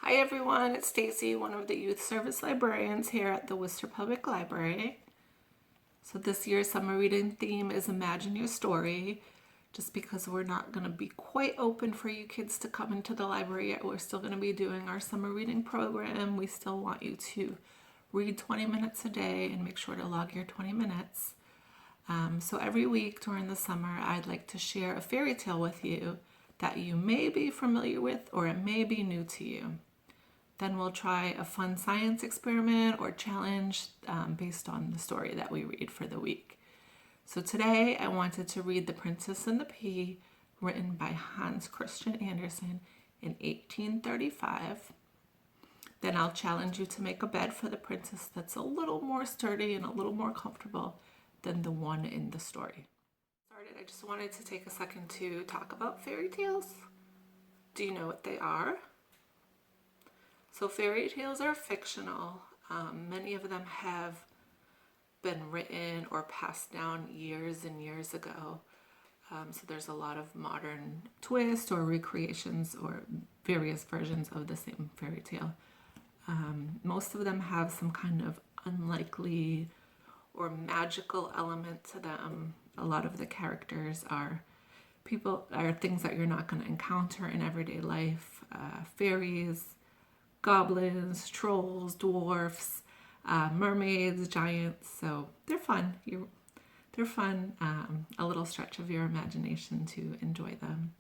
Hi everyone, it's Stacy, one of the youth service librarians here at the Worcester Public Library. So this year's summer reading theme is Imagine Your Story. Just because we're not going to be quite open for you kids to come into the library yet, we're still going to be doing our summer reading program. We still want you to read 20 minutes a day and make sure to log your 20 minutes. So every week during the summer, I'd like to share a fairy tale with you that you may be familiar with or it may be new to you. Then we'll try a fun science experiment or challenge based on the story that we read for the week. So today I wanted to read The Princess and the Pea, written by Hans Christian Andersen in 1835. Then I'll challenge you to make a bed for the princess that's a little more sturdy and a little more comfortable than the one in the story. I just wanted to take a second to talk about fairy tales. Do you know what they are? So fairy tales are fictional. Many of them have been written or passed down years and years ago. So there's a lot of modern twists or recreations or various versions of the same fairy tale. Most of them have some kind of unlikely or magical element to them. A lot of the characters are things that you're not going to encounter in everyday life. Fairies, goblins, trolls, dwarfs, mermaids, giants. So they're fun. They're fun. A little stretch of your imagination to enjoy them.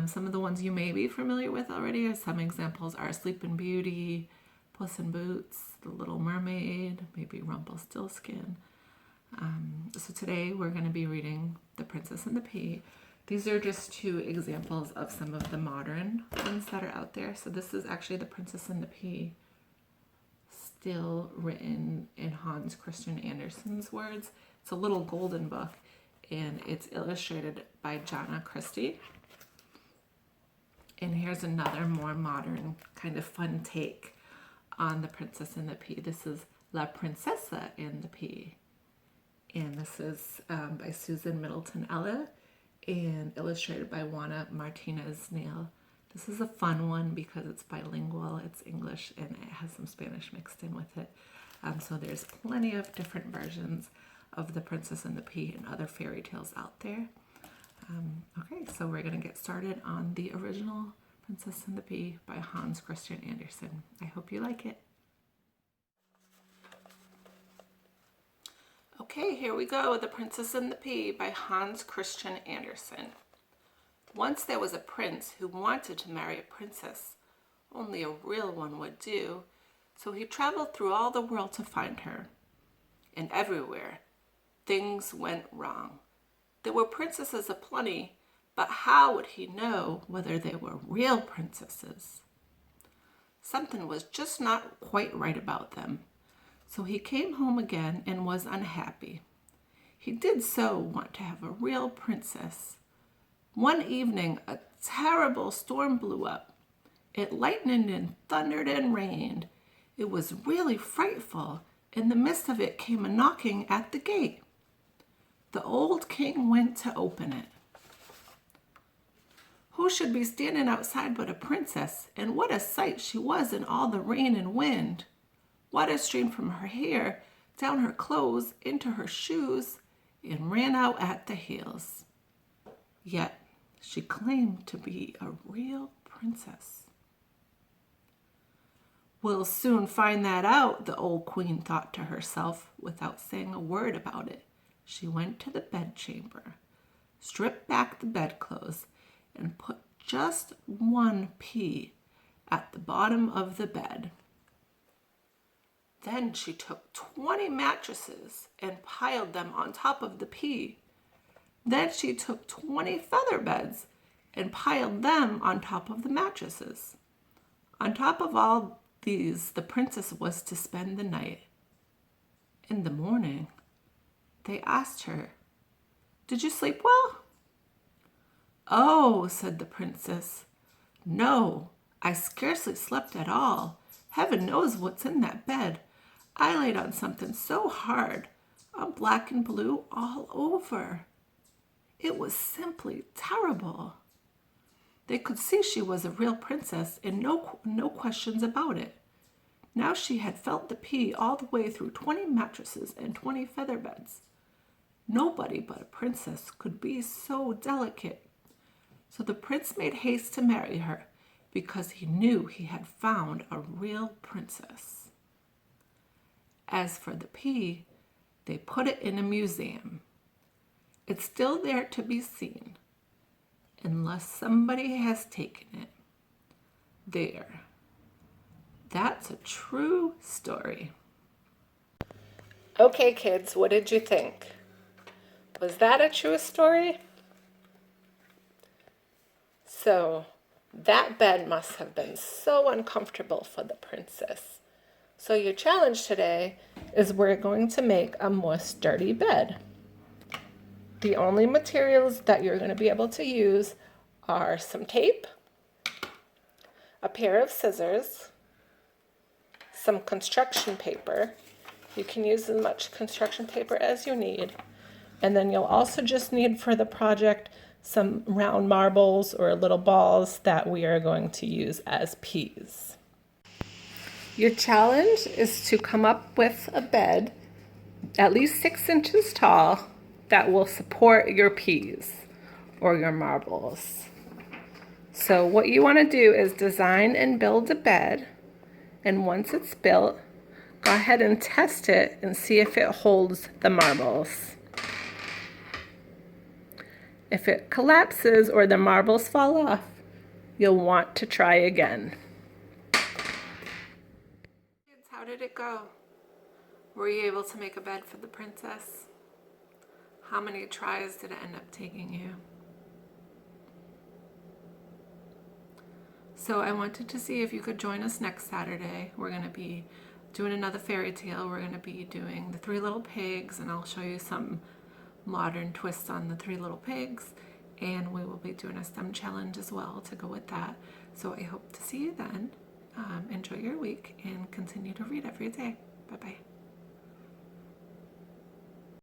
Some of the ones you may be familiar with already. Some examples are Sleeping Beauty, Puss in Boots, The Little Mermaid, maybe Rumpelstiltskin. So today we're going to be reading The Princess and the Pea. These are just two examples of some of the modern ones that are out there. So this is actually The Princess and the Pea, still written in Hans Christian Andersen's words. It's a little golden book, and it's illustrated by Jana Christie. And here's another more modern kind of fun take on The Princess and the Pea. This is La Princesa and the Pea. And this is by Susan Middleton Ella and illustrated by Juana Martinez Nail. This is a fun one because it's bilingual, it's English, and it has some Spanish mixed in with it. So there's plenty of different versions of The Princess and the Pea and other fairy tales out there. Okay, so we're going to get started on the original Princess and the Pea by Hans Christian Andersen. I hope you like it. Okay, here we go. The Princess and the Pea by Hans Christian Andersen. Once there was a prince who wanted to marry a princess. Only a real one would do. So he traveled through all the world to find her. And everywhere, things went wrong. There were princesses aplenty, but how would he know whether they were real princesses? Something was just not quite right about them. So he came home again and was unhappy. He did so want to have a real princess. One evening, a terrible storm blew up. It lightened and thundered and rained. It was really frightful. In the midst of it came a knocking at the gate. The old king went to open it. Who should be standing outside but a princess? And what a sight she was in all the rain and wind. Water streamed from her hair, down her clothes, into her shoes, and ran out at the heels. Yet she claimed to be a real princess. We'll soon find that out, the old queen thought to herself. Without saying a word about it, she went to the bedchamber, stripped back the bedclothes, and put just one pea at the bottom of the bed. Then she took 20 mattresses and piled them on top of the pea. Then she took 20 feather beds and piled them on top of the mattresses. On top of all these, the princess was to spend the night. In the morning, they asked her, "Did you sleep well?" "Oh," said the princess, "no, I scarcely slept at all. Heaven knows what's in that bed. I laid on something so hard. I'm black and blue all over. It was simply terrible." They could see she was a real princess and no questions about it. Now she had felt the pea all the way through 20 mattresses and 20 feather beds. Nobody but a princess could be so delicate. So the prince made haste to marry her because he knew he had found a real princess. As for the pea, they put it in a museum. It's still there to be seen, unless somebody has taken it. There. That's a true story. Okay, kids, what did you think? Was that a true story? So, that bed must have been so uncomfortable for the princess. So your challenge today is we're going to make a more sturdy bed. The only materials that you're going to be able to use are some tape, a pair of scissors, some construction paper. You can use as much construction paper as you need. And then you'll also just need for the project some round marbles or little balls that we are going to use as peas. Your challenge is to come up with a bed at least 6 inches tall that will support your peas or your marbles. So what you want to do is design and build a bed, and once it's built, go ahead and test it and see if it holds the marbles. If it collapses or the marbles fall off, you'll want to try again. Kids, how did it go? Were you able to make a bed for the princess? How many tries did it end up taking you? So I wanted to see if you could join us next Saturday. We're going to be doing another fairy tale. We're going to be doing the 3 Little Pigs, and I'll show you some modern twists on the 3 Little Pigs. And we will be doing a STEM challenge as well to go with that. So I hope to see you then. Enjoy your week and continue to read every day. Bye-bye.